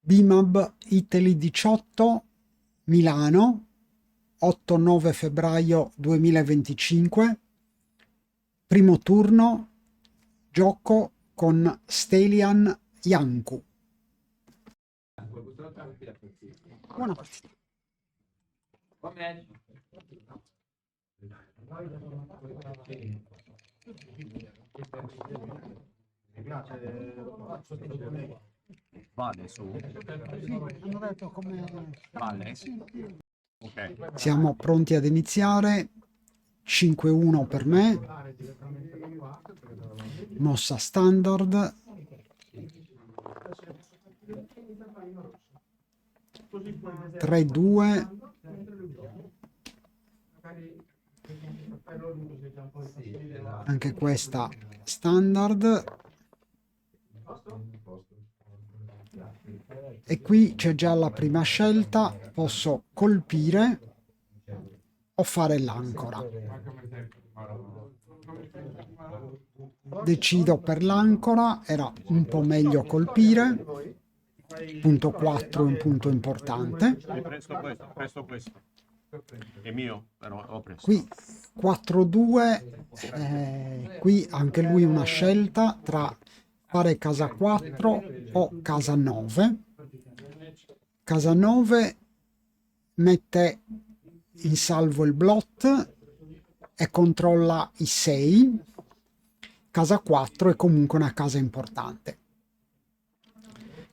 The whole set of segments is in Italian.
BIMAB Italy 18, Milano, 8-9 febbraio 2025. Primo turno, gioco con Stelian Janku. Buona partita. Vale su? Sì, hanno detto come... Vale? Sì. Ok. Siamo pronti ad iniziare. 5-1 per me. Mossa standard. 3-2. Anche questa standard. E qui c'è già la prima scelta, posso colpire o fare l'ancora. Decido per l'ancora, era un po' meglio colpire. Punto 4 è un punto importante. Hai presto questo. È mio, però ho preso. Qui 4-2, qui anche lui una scelta tra fare casa 4 o casa 9. Casa 9 mette in salvo il blot e controlla i 6. Casa 4 è comunque una casa importante.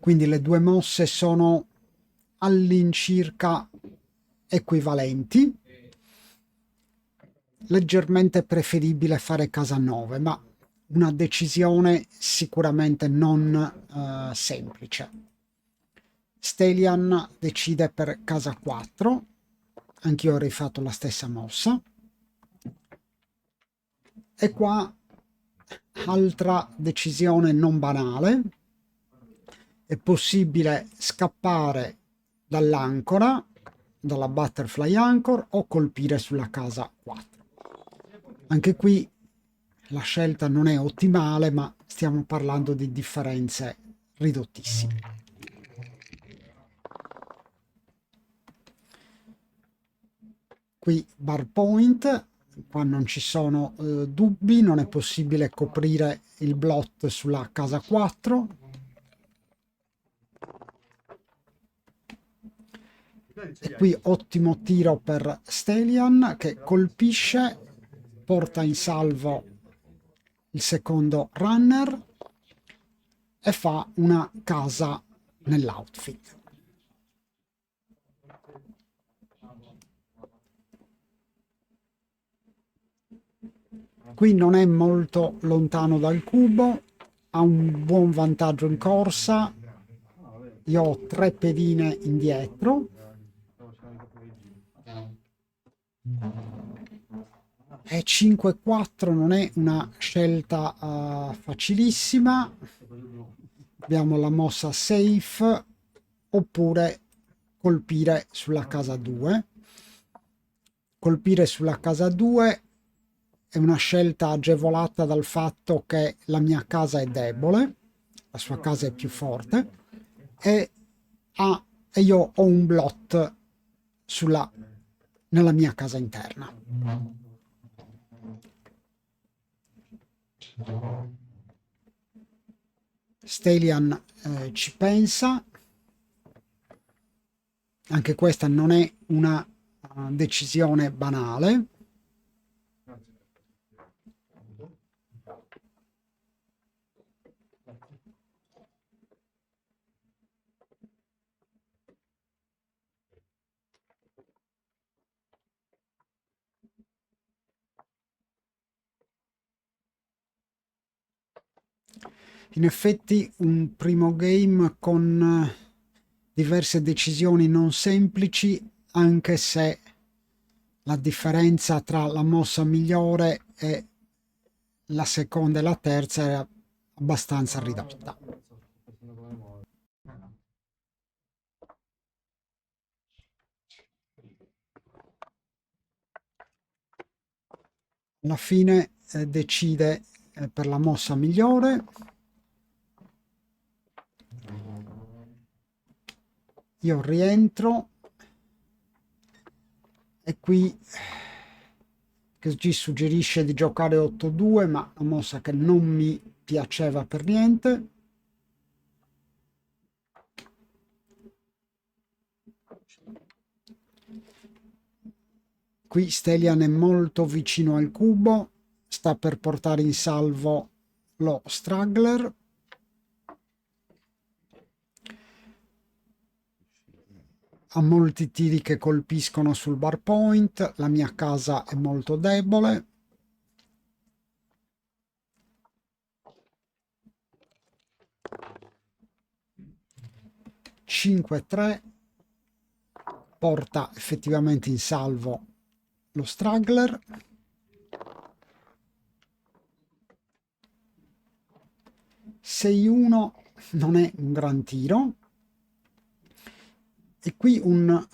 Quindi le due mosse sono all'incirca equivalenti. Leggermente preferibile fare casa 9, ma una decisione sicuramente non semplice. Stelian decide per casa 4, anch'io ho rifatto la stessa mossa. E qua altra decisione non banale, è possibile scappare dall'ancora, dalla butterfly anchor, o colpire sulla casa 4. Anche qui la scelta non è ottimale, ma stiamo parlando di differenze ridottissime. Qui bar point, qua non ci sono dubbi, non è possibile coprire il blot sulla casa 4. E qui ottimo tiro per Stelian che colpisce, porta in salvo il secondo runner e fa una casa nell'outfit. Qui non è molto lontano dal cubo, ha un buon vantaggio in corsa. Io ho 3 pedine indietro. E 5-4 non è una scelta facilissima. Abbiamo la mossa safe oppure colpire sulla casa 2. Colpire sulla casa 2 è una scelta agevolata dal fatto che la mia casa è debole, la sua casa è più forte e io ho un blot nella mia casa interna. Stelian ci pensa, anche questa non è una decisione banale. In effetti un primo game con diverse decisioni non semplici, anche se la differenza tra la mossa migliore e la seconda e la terza era abbastanza ridotta. Alla fine decide per la mossa migliore. io rientro e qui XG suggerisce di giocare 8-2, ma una mossa che non mi piaceva per niente. Qui Stelian è molto vicino al cubo, sta per portare in salvo lo Struggler. Ha molti tiri che colpiscono sul bar point, la mia casa è molto debole. (5-3) porta effettivamente in salvo lo Struggler. (6-1) non è un gran tiro. E qui un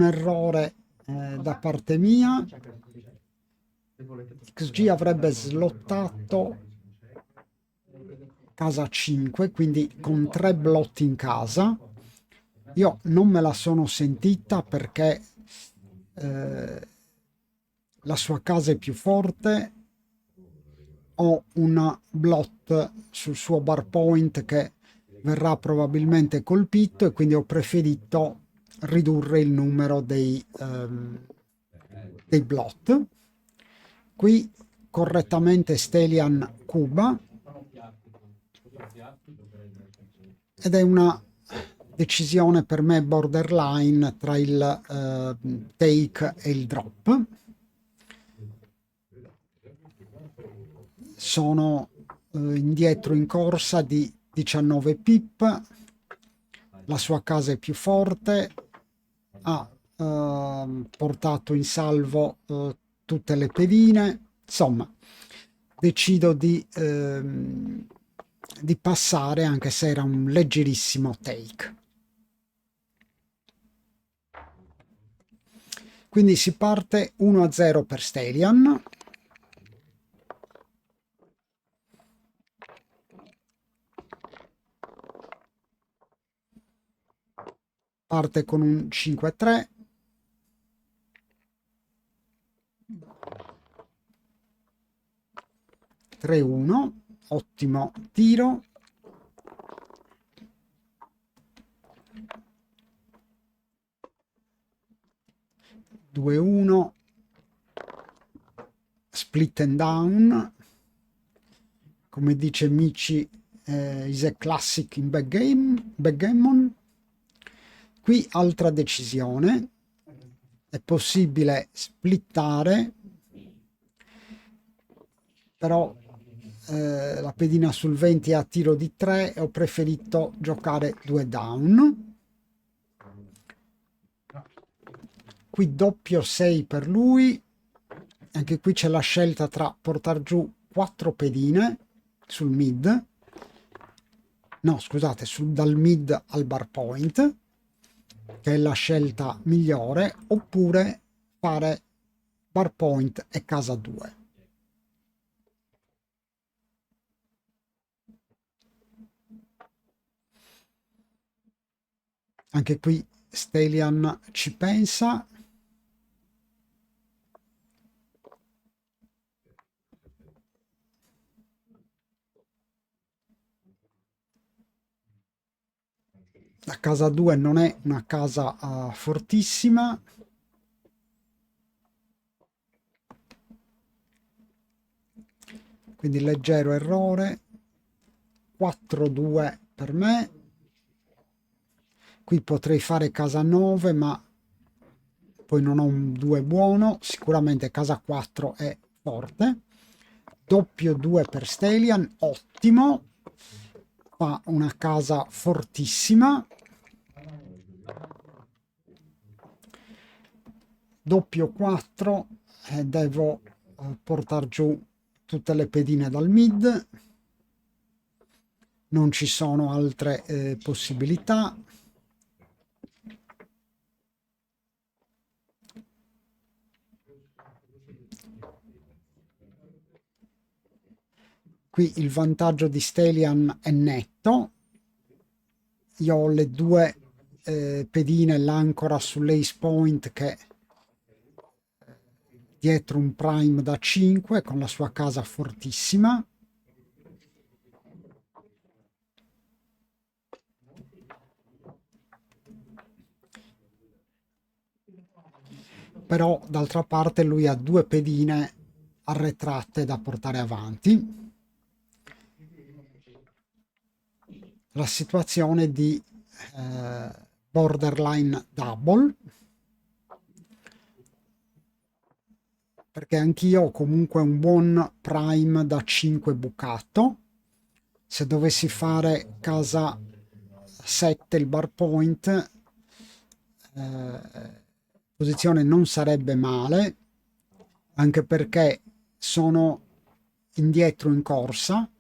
errore da parte mia. XG avrebbe slottato casa 5, quindi con 3 blotti in casa. Io non me la sono sentita perché la sua casa è più forte. Ho un blot sul suo bar point che verrà probabilmente colpito e quindi ho preferito ridurre il numero dei blot. Qui correttamente Stelian cuba ed è una decisione per me borderline tra il take e il drop. Sono indietro in corsa di 19 pip, la sua casa è più forte, ha portato in salvo tutte le pedine, insomma decido di passare anche se era un leggerissimo take. Quindi si parte 1-0 per Stelian. Parte con un 5-3. (3-1), ottimo tiro. (2-1), split and down. Come dice Michi, is a classic in backgammon. Qui altra decisione, è possibile splittare, però la pedina sul 20 è a tiro di 3 e ho preferito giocare 2 down. Qui doppio 6 per lui, anche qui c'è la scelta tra portare giù 4 pedine sul mid, no scusate, dal mid al bar point, che è la scelta migliore, oppure fare bar point e casa 2. Anche qui Stelian ci pensa. La casa 2 non è una casa fortissima. Quindi leggero errore. 4-2 per me. Qui potrei fare casa 9, ma poi non ho un 2 buono. Sicuramente casa 4 è forte. Doppio 2 per Stelian, ottimo. Fa una casa fortissima. Doppio 4, devo portare giù tutte le pedine dal mid. Non ci sono altre possibilità. Qui il vantaggio di Stelian è netto, io ho le due pedine, l'ancora sull'ace point che dietro un prime da 5 con la sua casa fortissima. Però d'altra parte lui ha due pedine arretrate da portare avanti. La situazione di borderline double, perché anch'io ho comunque un buon prime da 5 bucato. Se dovessi fare casa 7 il bar point, posizione non sarebbe male, anche perché sono indietro in corsa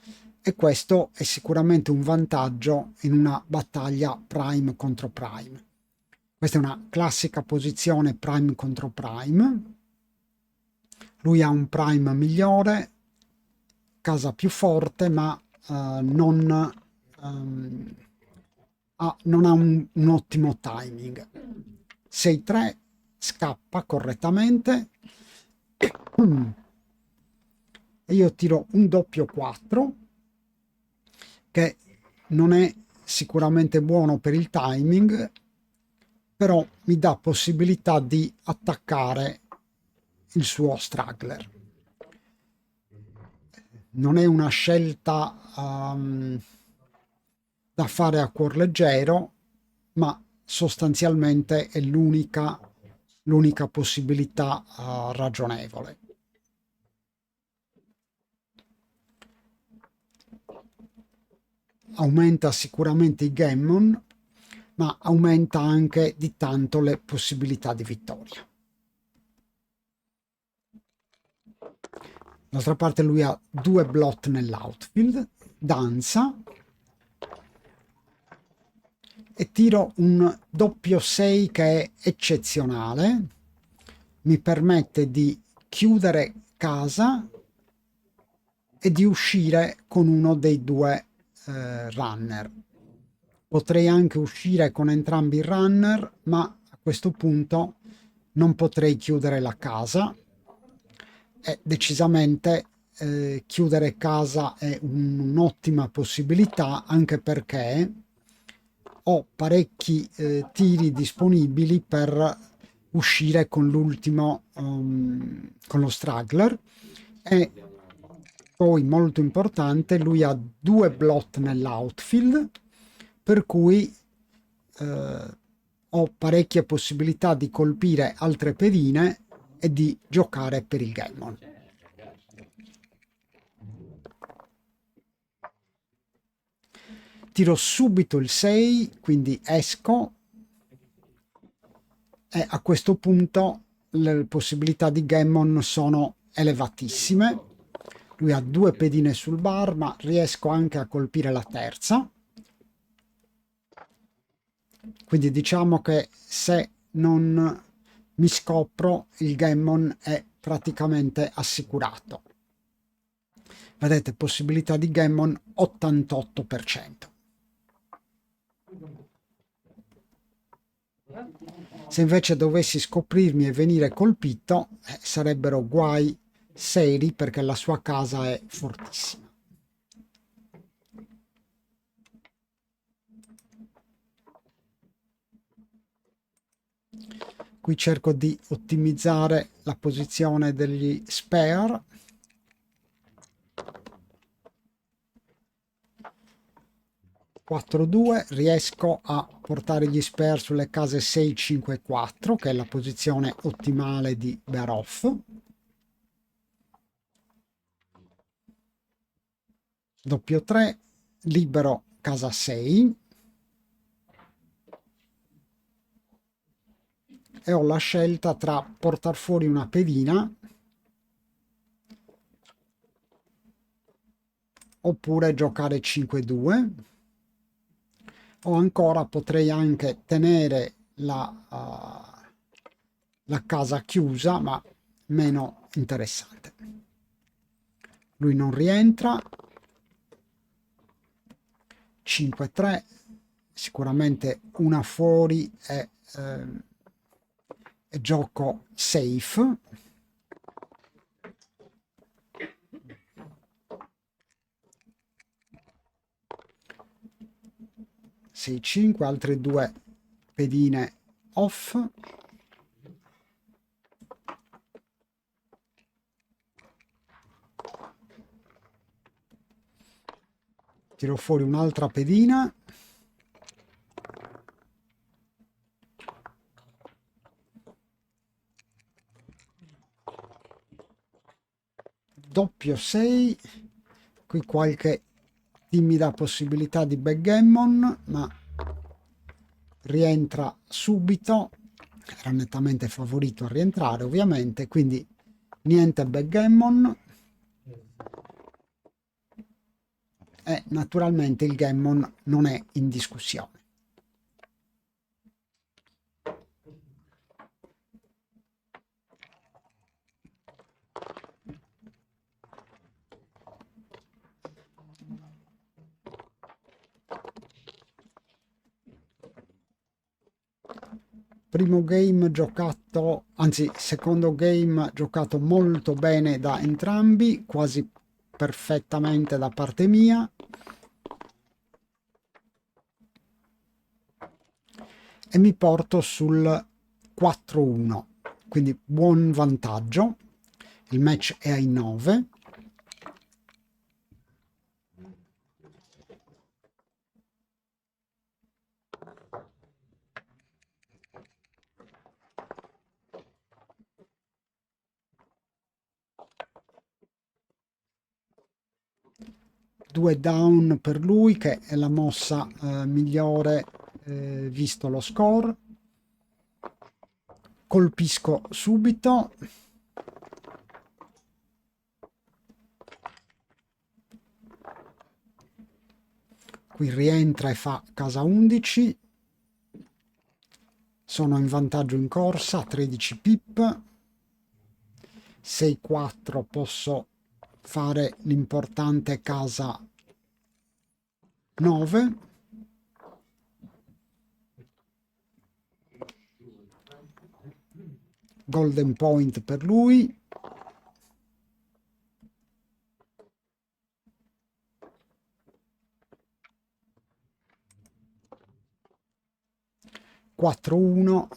e questo è sicuramente un vantaggio in una battaglia prime contro prime. Questa è una classica posizione prime contro prime. Lui ha un prime migliore, casa più forte, ma non ha un ottimo timing. 6-3 scappa correttamente e io tiro un doppio 4 che non è sicuramente buono per il timing, però mi dà possibilità di attaccare il suo straggler. Non è una scelta da fare a cuor leggero, ma sostanzialmente è l'unica possibilità ragionevole. Aumenta sicuramente i gammon, ma aumenta anche di tanto le possibilità di vittoria. D'altra parte lui ha due blot nell'outfield, danza e tiro un doppio 6 che è eccezionale, mi permette di chiudere casa e di uscire con uno dei due runner. Potrei anche uscire con entrambi i runner, ma a questo punto non potrei chiudere la casa e decisamente chiudere casa è un'ottima possibilità, anche perché ho parecchi tiri disponibili per uscire con l'ultimo, con lo straggler. E poi molto importante, lui ha due blot nell'outfield, per cui ho parecchie possibilità di colpire altre pedine e di giocare per il gammon. Tiro subito il 6, quindi esco e a questo punto le possibilità di gammon sono elevatissime. Lui ha due pedine sul bar, ma riesco anche a colpire la terza. Quindi diciamo che se non mi scopro, il gammon è praticamente assicurato. Vedete, possibilità di gammon 88%. Se invece dovessi scoprirmi e venire colpito, sarebbero guai seri, perché la sua casa è fortissima. Qui cerco di ottimizzare la posizione degli spare. Riesco a portare gli spare sulle case 6, 5 4, che è la posizione ottimale di bear off. Doppio 3, libero casa 6 e ho la scelta tra portare fuori una pedina oppure giocare 5-2, o ancora potrei anche tenere la casa chiusa, ma meno interessante. Lui non rientra, 5-3 sicuramente una fuori è gioco safe. Sei 5, altre due pedine off. Tiro fuori un'altra pedina. Doppio 6. Qui qualche timida possibilità di backgammon, ma rientra subito. Era nettamente favorito a rientrare, ovviamente, quindi niente backgammon. E naturalmente il gammon non è in discussione. Primo game giocato, anzi secondo game giocato molto bene da entrambi, quasi perfettamente da parte mia. E mi porto sul 4-1, quindi buon vantaggio. Il match è ai 9. Due down per lui, che è la mossa migliore visto lo score. Colpisco subito. Qui rientra e fa casa 11. Sono in vantaggio in corsa, 13 pip. 6-4, posso fare l'importante casa 9. Golden point per lui. Quattro 1,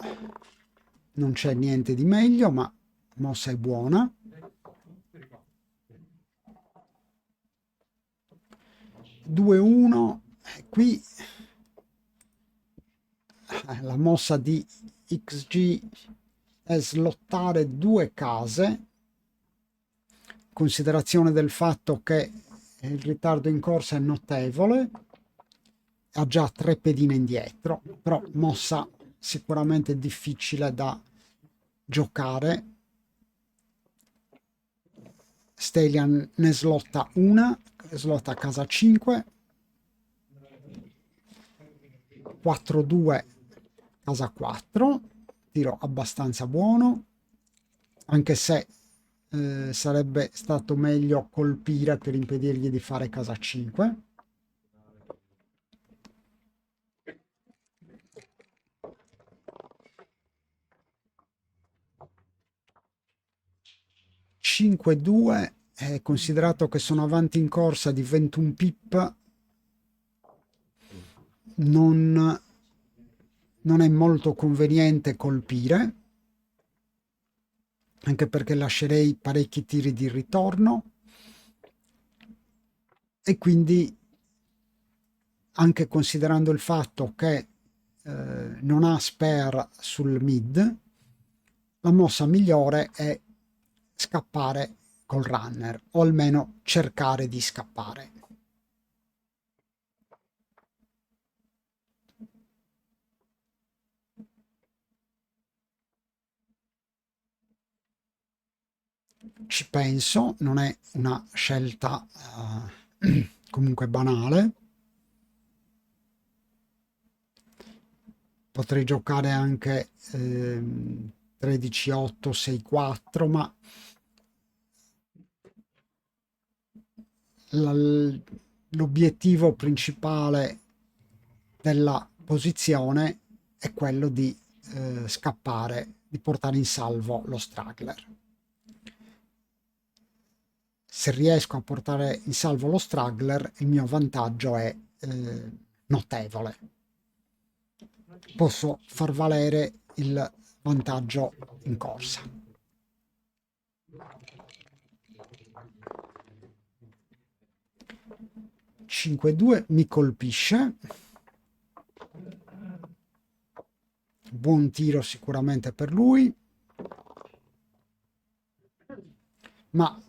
non c'è niente di meglio, ma mossa è buona. 2-1, qui la mossa di XG è slottare due case, considerazione del fatto che il ritardo in corsa è notevole, ha già 3 pedine indietro, però mossa sicuramente difficile da giocare. Stelian ne slotta una, slotta a casa 5, 4-2 casa 4, tiro abbastanza buono, anche se sarebbe stato meglio colpire per impedirgli di fare casa 5. Considerato che sono avanti in corsa di 21 pip, non è molto conveniente colpire, anche perché lascerei parecchi tiri di ritorno, e quindi, anche considerando il fatto che non ha spare sul mid, la mossa migliore è scappare col runner, o almeno cercare di scappare. Ci penso, non è una scelta comunque banale. Potrei giocare anche 13-8, 6-4, ma l'obiettivo principale della posizione è quello di scappare, di portare in salvo lo straggler. Se riesco a portare in salvo lo straggler, il mio vantaggio è notevole. Posso far valere il vantaggio in corsa. (5-2) mi colpisce. Buon tiro sicuramente per lui, ma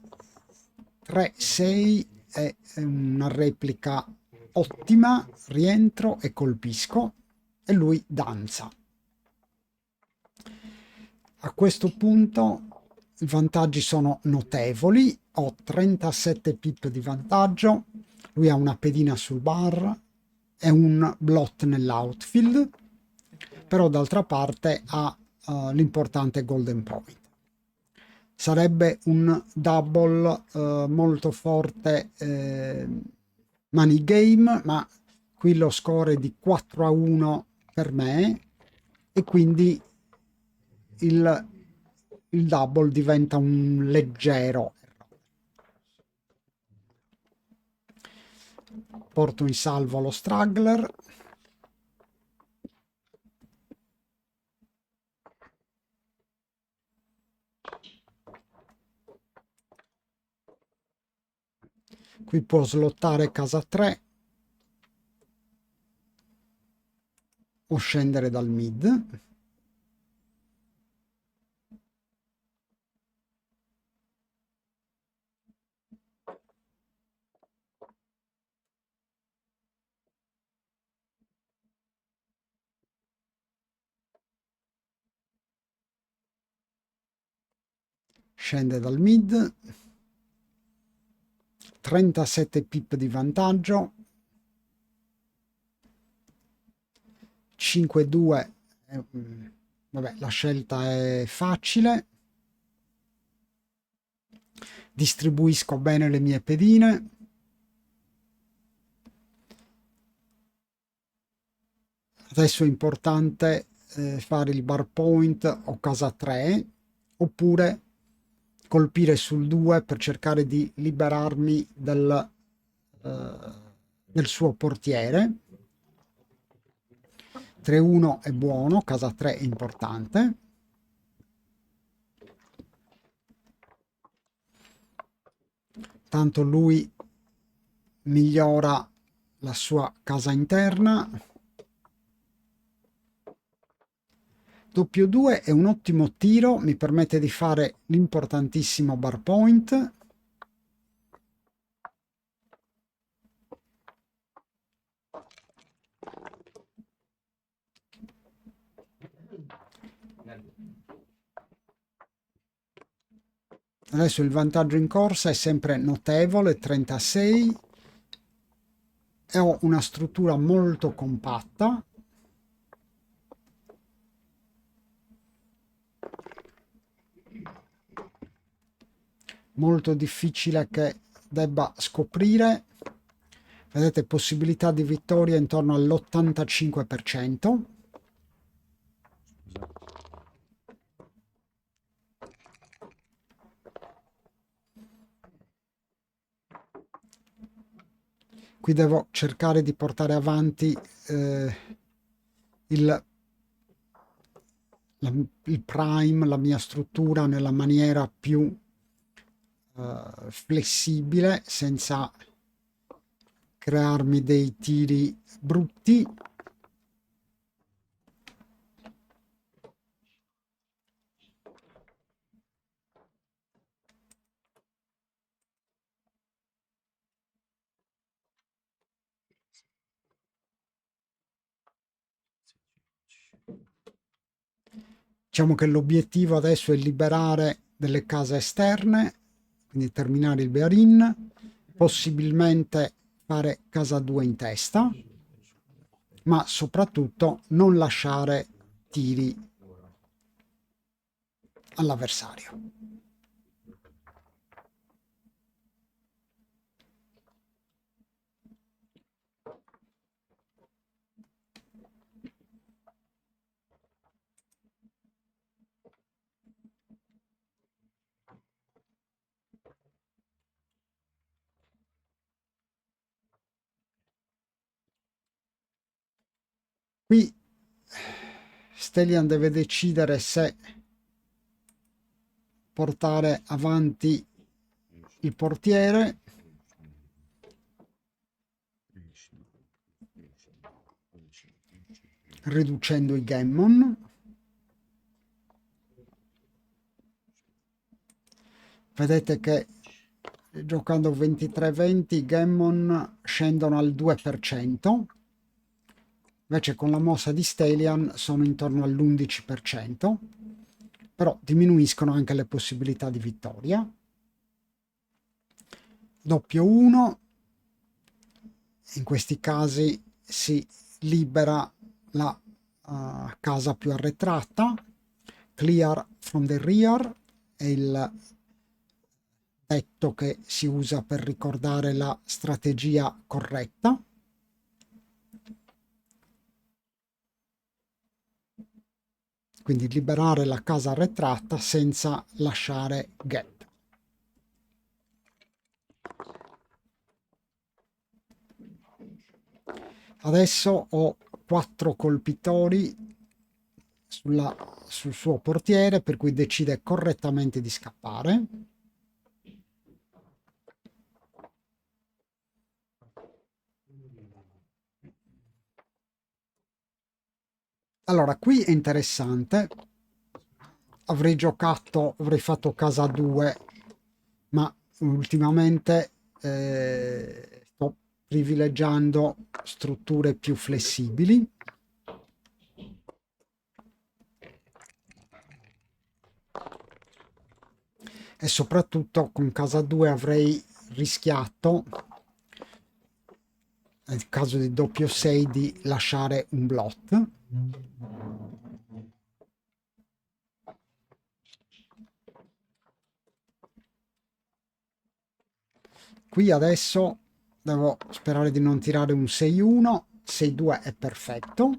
3-6 è una replica ottima. Rientro e colpisco e lui danza. A questo punto i vantaggi sono notevoli. Ho 37 pip di vantaggio, lui ha una pedina sul bar e un blot nell'outfield, però d'altra parte ha l'importante golden point. Sarebbe un double molto forte money game, ma qui lo score è di 4-1 per me e quindi il double diventa un leggero errore. Porto in salvo lo straggler. Qui può slottare casa 3 o scendere dal mid. Scende dal mid. 37 pip di vantaggio. 5-2. Vabbè, la scelta è facile. Distribuisco bene le mie pedine. Adesso è importante fare il bar point o casa 3 oppure colpire sul 2 per cercare di liberarmi del suo portiere. 3-1 è buono, casa 3 è importante. Tanto lui migliora la sua casa interna. W2 è un ottimo tiro, mi permette di fare l'importantissimo bar point. Adesso il vantaggio in corsa è sempre notevole, 36, e ho una struttura molto compatta. Molto difficile che debba scoprire. Vedete, possibilità di vittoria intorno all'85%. Qui devo cercare di portare avanti il prime, la mia struttura nella maniera più flessibile, senza crearmi dei tiri brutti. Diciamo che l'obiettivo adesso è liberare delle case esterne, quindi terminare il Bearin, possibilmente fare casa 2 in testa, ma soprattutto non lasciare tiri all'avversario. Qui Stelian deve decidere se portare avanti il portiere riducendo i gammon. Vedete che giocando 23-20 i gammon scendono al 2%, invece con la mossa di Stelian sono intorno all'11%, però diminuiscono anche le possibilità di vittoria. Doppio 1, in questi casi si libera la casa più arretrata. Clear from the rear è il detto che si usa per ricordare la strategia corretta. Quindi liberare la casa arretrata senza lasciare gap. Adesso ho 4 colpitori sul suo portiere, per cui decide correttamente di scappare. Allora, qui è interessante. Avrei fatto casa 2, ma ultimamente sto privilegiando strutture più flessibili. E soprattutto con casa 2 avrei rischiato, nel caso di doppio 6, di lasciare un blot. Qui adesso devo sperare di non tirare un 6-1, 6-2 è perfetto.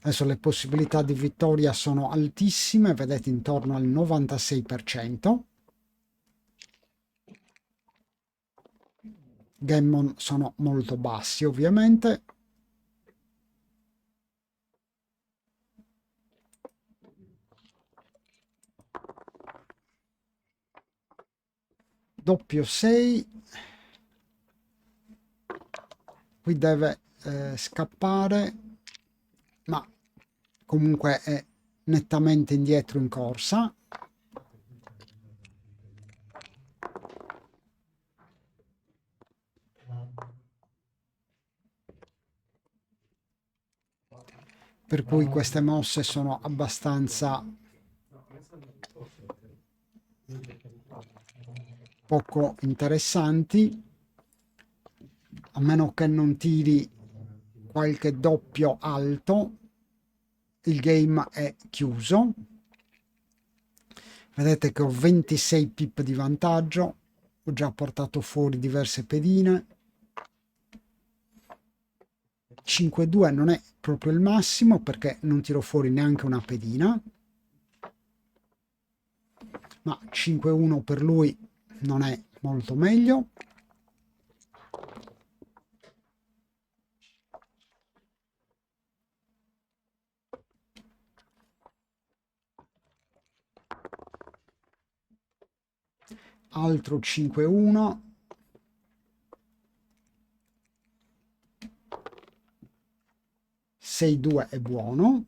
Adesso le possibilità di vittoria sono altissime, vedete intorno al 96%. Gammon sono molto bassi ovviamente. Doppio 6. Qui deve scappare, ma comunque è nettamente indietro in corsa. Per cui queste mosse sono abbastanza poco interessanti, a meno che non tiri qualche doppio alto. Il game è chiuso. Vedete che ho 26 pip di vantaggio, ho già portato fuori diverse pedine. 5-2 non è proprio il massimo perché non tiro fuori neanche una pedina, ma 5-1 per lui non è molto meglio. Altro 5-1. Sei 2 è buono.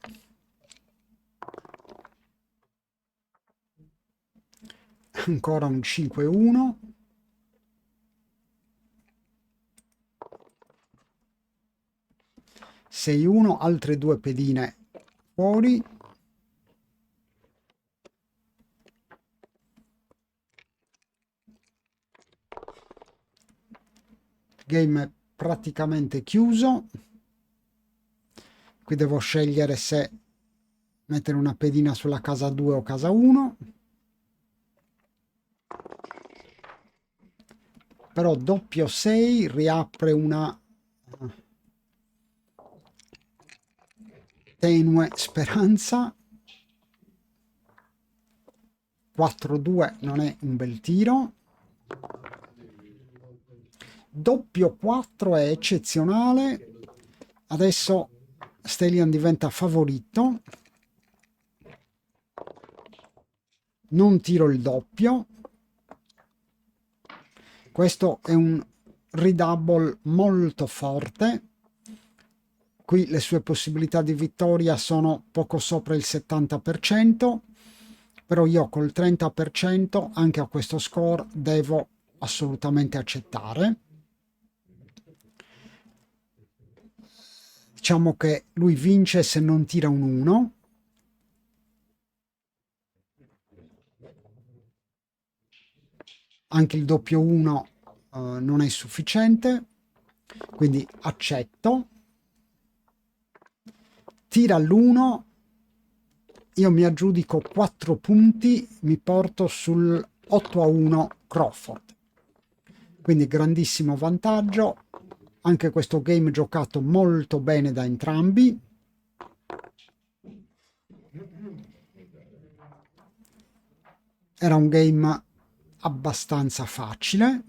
Ancora un 5-1. Sei 1, altre due pedine fuori. Game è praticamente chiuso. Qui devo scegliere se mettere una pedina sulla casa 2 o casa 1. Però doppio 6 riapre una tenue speranza. 4-2 non è un bel tiro. Doppio 4 è eccezionale. Adesso Stelian diventa favorito, non tiro il doppio. Questo è un redouble molto forte. Qui le sue possibilità di vittoria sono poco sopra il 70%, però io col 30% anche a questo score devo assolutamente accettare. Diciamo che lui vince se non tira un 1. Anche il doppio 1 non è sufficiente, quindi accetto. Tira l'1, io mi aggiudico 4 punti, mi porto sul 8-1 Crawford. Quindi grandissimo vantaggio, anche questo game giocato molto bene da entrambi. Era un game abbastanza facile.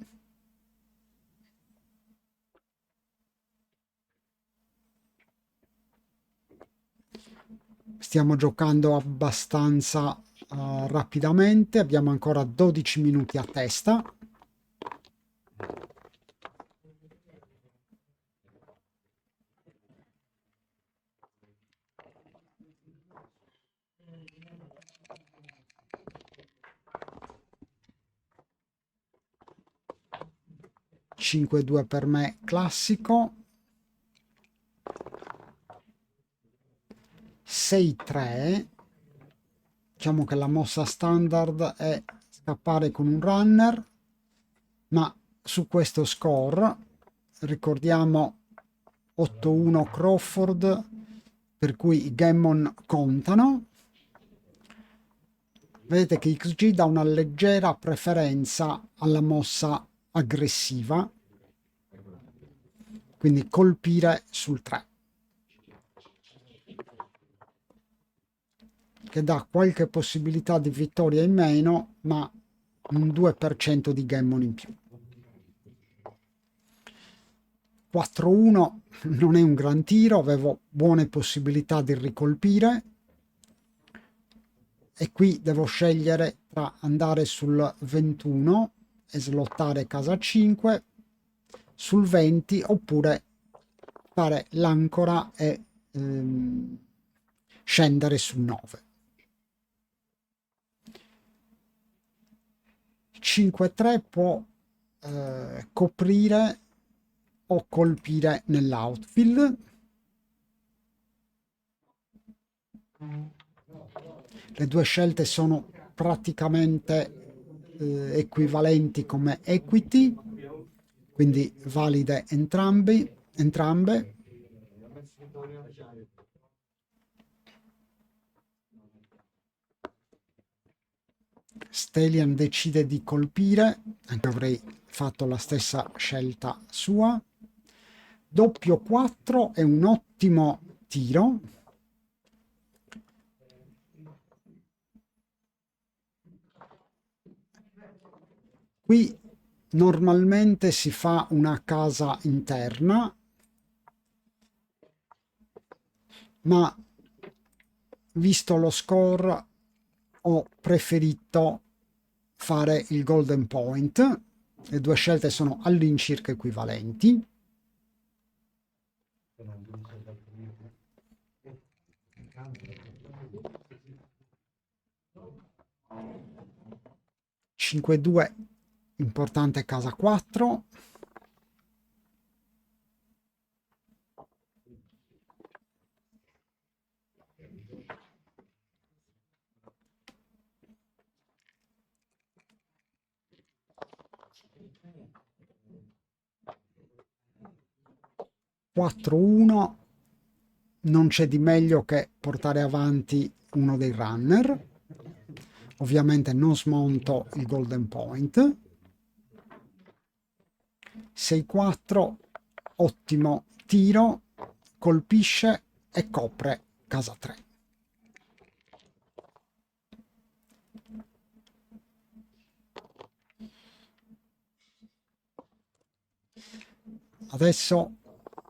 Stiamo giocando abbastanza rapidamente, abbiamo ancora 12 minuti a testa. Cinque 2 per me classico. 6-3. Diciamo che la mossa standard è scappare con un runner, ma su questo score ricordiamo 8-1 Crawford, per cui i gammon contano. Vedete che XG dà una leggera preferenza alla mossa aggressiva, quindi colpire sul 3, che dà qualche possibilità di vittoria in meno, ma un 2% di gammon in più. 4-1 non è un gran tiro, avevo buone possibilità di ricolpire e qui devo scegliere tra andare sul 21 e slottare casa 5, sul 20 oppure fare l'ancora e scendere sul 9. 5-3 può coprire o colpire nell'outfield. Le due scelte sono praticamente equivalenti come equity, quindi valide entrambe. Stelian decide di colpire, anche avrei fatto la stessa scelta sua. Doppio 4 è un ottimo tiro. Qui normalmente si fa una casa interna, ma visto lo score ho preferito fare il golden point. Le due scelte sono all'incirca equivalenti. Cinque 2, importante casa 4. Quattro 1, non c'è di meglio che portare avanti uno dei runner. Ovviamente non smonto il golden point. 6-4, ottimo tiro, colpisce e copre casa 3. Adesso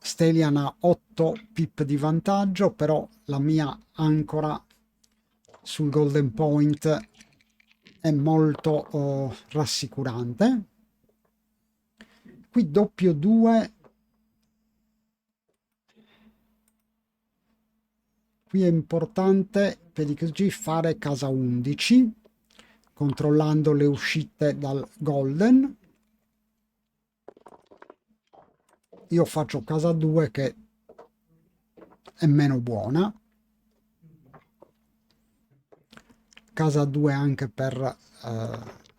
Stelian ha 8 pip di vantaggio, però la mia ancora sul Golden Point è molto rassicurante. Qui doppio 2, qui è importante per XG fare casa 11, controllando le uscite dal Golden. Io faccio casa 2 che è meno buona. Casa 2 anche per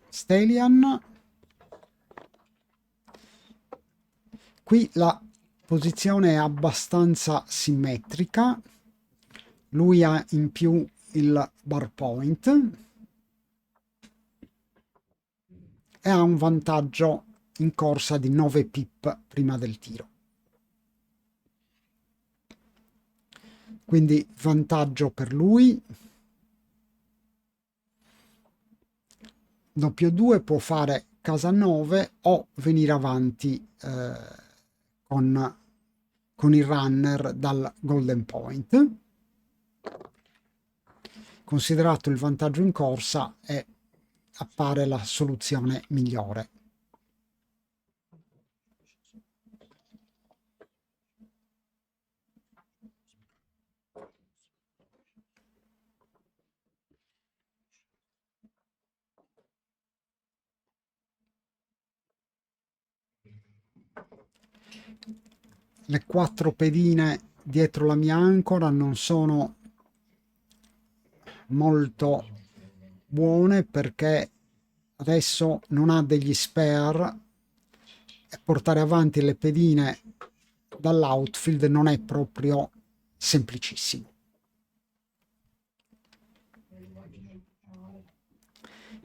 Stelian. Qui la posizione è abbastanza simmetrica. Lui ha in più il bar point e ha un vantaggio in corsa di 9 pip prima del tiro. Quindi vantaggio per lui. Doppio 2 può fare casa 9 o venire avanti con il runner dal Golden Point. Considerato il vantaggio in corsa, appare la soluzione migliore. Le 4 pedine dietro la mia ancora non sono molto buone perché adesso non ha degli spare e portare avanti le pedine dall'outfield non è proprio semplicissimo.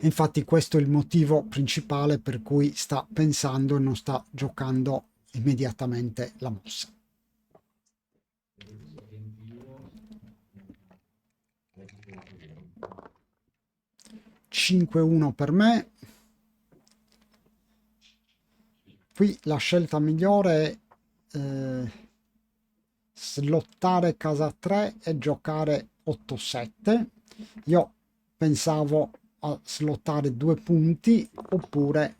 Infatti questo è il motivo principale per cui sta pensando e non sta giocando immediatamente la mossa. (5-1) per me. Qui la scelta migliore è slottare casa 3 e giocare 8-7. Io pensavo a slottare 2 punti oppure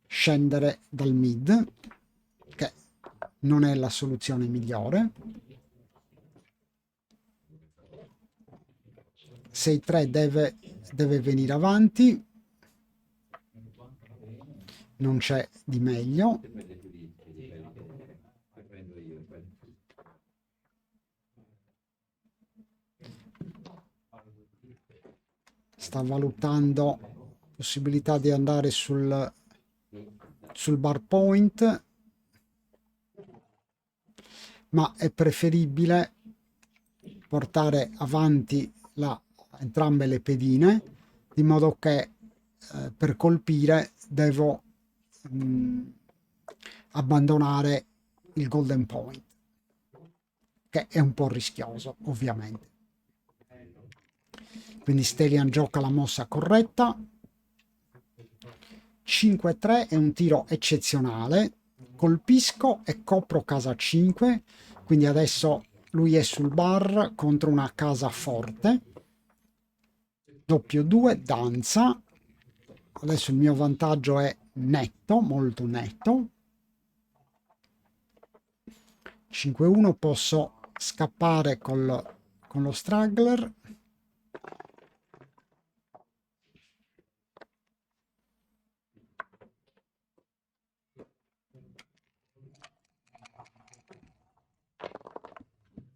scendere dal mid, che non è la soluzione migliore. 6-3 deve venire avanti, non c'è di meglio. Sta valutando possibilità di andare sul bar point, ma è preferibile portare avanti entrambe le pedine, di modo che per colpire devo abbandonare il Golden Point, che è un po' rischioso ovviamente. Quindi Stelian gioca la mossa corretta. 5-3 è un tiro eccezionale, colpisco e copro casa 5, quindi adesso lui è sul bar contro una casa forte. Doppio 2 danza, adesso il mio vantaggio è netto, molto netto. 5-1 posso scappare con lo straggler.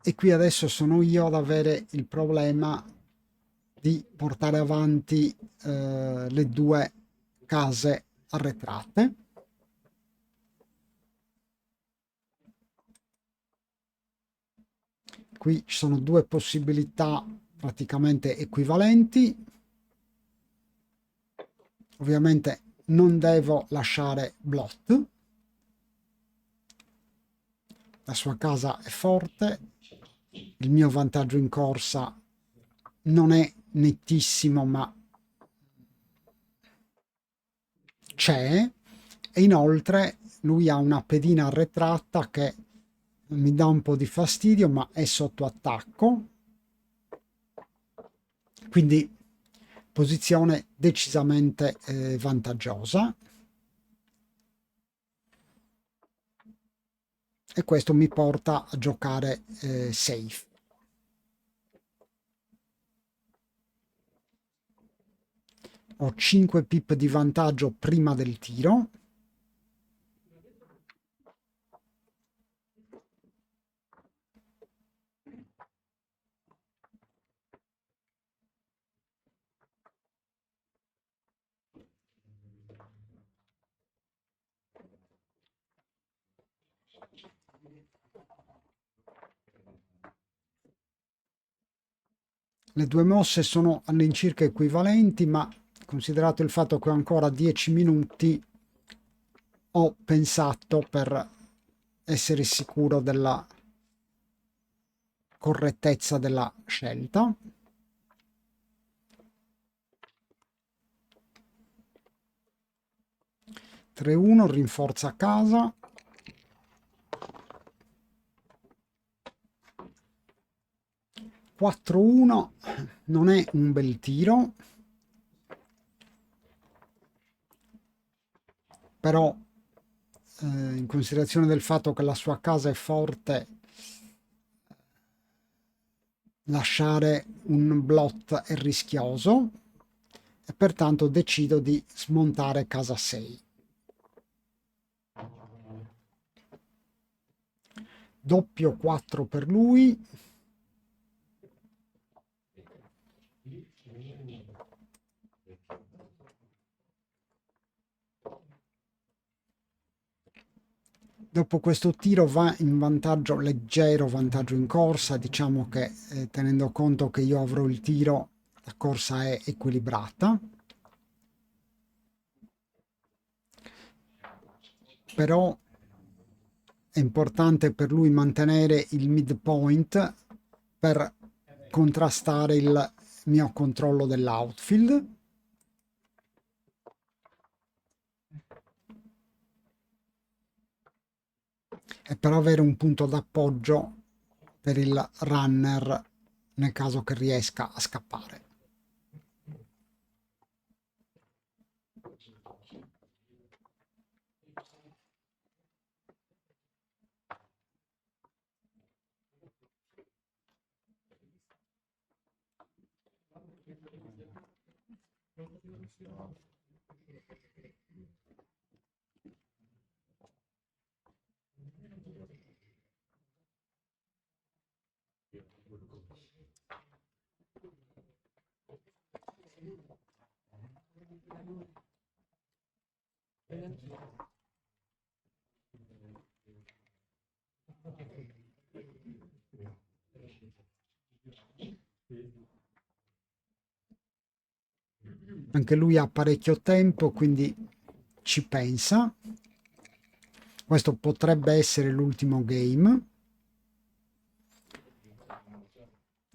E qui adesso sono io ad avere il problema di portare avanti le 2 case arretrate. Qui ci sono 2 possibilità praticamente equivalenti. Ovviamente non devo lasciare blot. La sua casa è forte. Il mio vantaggio in corsa non è nettissimo, ma c'è. E inoltre lui ha una pedina arretrata che mi dà un po' di fastidio, ma è sotto attacco, quindi posizione decisamente vantaggiosa, e questo mi porta a giocare safe. Ho 5 pip di vantaggio prima del tiro. Le due mosse sono all'incirca equivalenti, ma considerato il fatto che ho ancora 10 minuti, ho pensato, per essere sicuro della correttezza della scelta, tre uno rinforza casa, 4-1 non è un bel tiro, però in considerazione del fatto che la sua casa è forte, lasciare un blot è rischioso, e pertanto decido di smontare casa 6. Doppio 4 per lui. Dopo questo tiro va in vantaggio, leggero vantaggio in corsa, diciamo che tenendo conto che io avrò il tiro, la corsa è equilibrata. Però è importante per lui mantenere il midpoint per contrastare il mio controllo dell'outfield. E per avere un punto d'appoggio per il runner nel caso che riesca a scappare. Anche lui ha parecchio tempo, quindi ci pensa. Questo potrebbe essere l'ultimo game.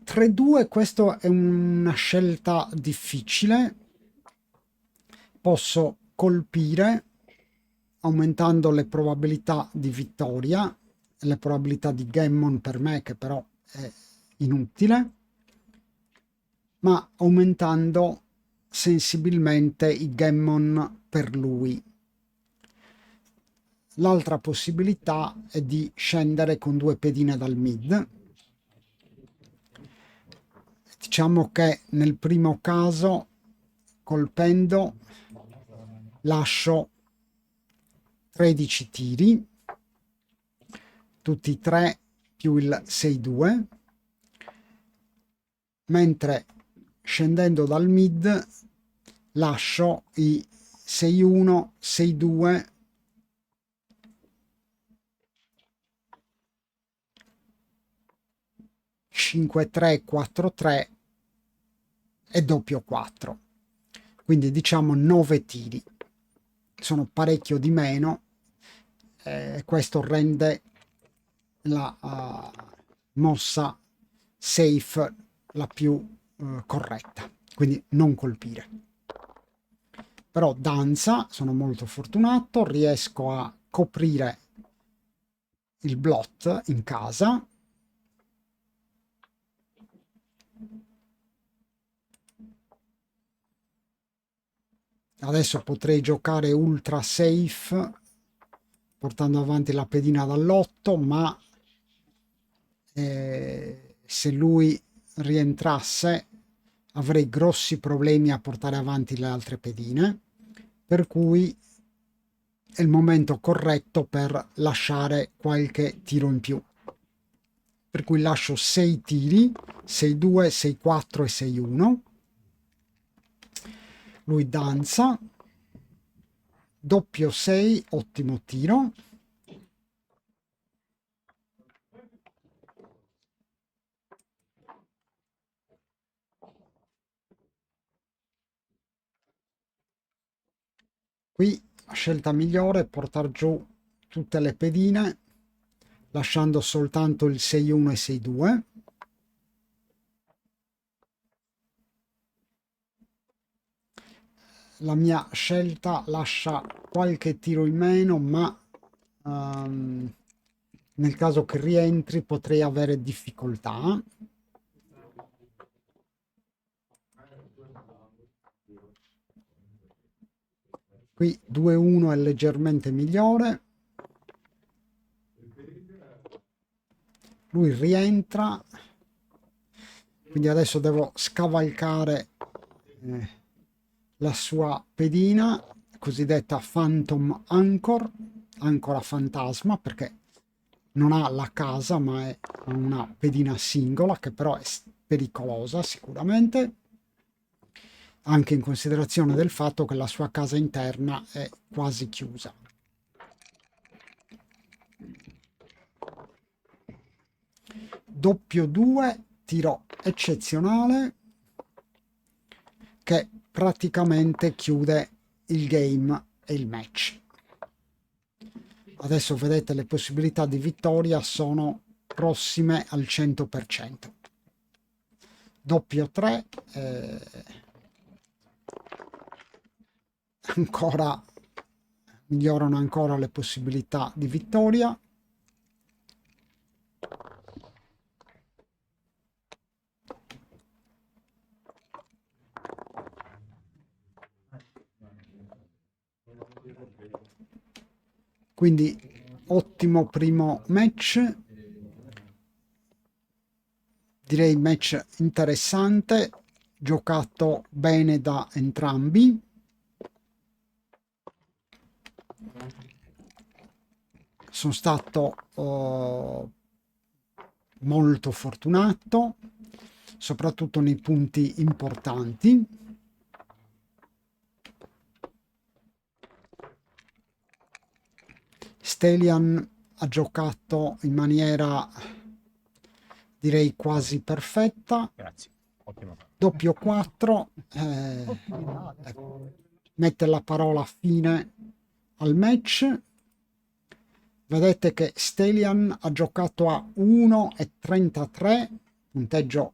3-2, questo è una scelta difficile. Posso colpire aumentando le probabilità di vittoria, le probabilità di gammon per me, che però è inutile, ma aumentando sensibilmente i gammon per lui. L'altra possibilità è di scendere con 2 pedine dal mid. Diciamo che nel primo caso, colpendo, lascio 13 tiri, tutti e 3 più il 6-2, mentre scendendo dal mid lascio i 6-1, 6-2, 5-3, 4-3 e doppio 4. Quindi diciamo 9 tiri. Sono parecchio di meno. Questo rende la mossa safe la più corretta. Quindi non colpire. Però danza, sono molto fortunato, riesco a coprire il blot in casa. Adesso potrei giocare ultra safe portando avanti la pedina dall'8, ma se lui rientrasse avrei grossi problemi a portare avanti le altre pedine, per cui è il momento corretto per lasciare qualche tiro in più. Per cui lascio 6 tiri, 6-2, 6-4 e 6-1. Lui danza, doppio 6, ottimo tiro. Qui la scelta migliore è portare giù tutte le pedine, lasciando soltanto il 6-1 e 6-2. La mia scelta lascia qualche tiro in meno, ma nel caso che rientri potrei avere difficoltà. Qui 2-1 è leggermente migliore. Lui rientra, quindi adesso devo scavalcare la sua pedina, cosiddetta Phantom Anchor, ancora fantasma, perché non ha la casa ma è una pedina singola, che però è pericolosa sicuramente, anche in considerazione del fatto che la sua casa interna è quasi chiusa. Doppio 2, tiro eccezionale che praticamente chiude il game e il match. Adesso vedete le possibilità di vittoria sono prossime al 100%. Doppio 3, ancora migliorano ancora le possibilità di vittoria. Quindi ottimo primo match, direi match interessante, giocato bene da entrambi. Sono stato molto fortunato, soprattutto nei punti importanti. Stelian ha giocato in maniera direi quasi perfetta. Grazie. Ottimo. Doppio 4, mette la parola fine al match. Vedete che Stelian ha giocato a 1,33, punteggio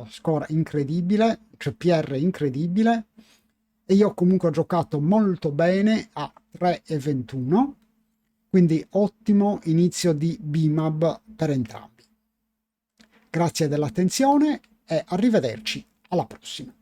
score incredibile, cioè PR incredibile, e io comunque ho giocato molto bene a 3,21, quindi ottimo inizio di BMAB per entrambi. Grazie dell'attenzione e arrivederci alla prossima.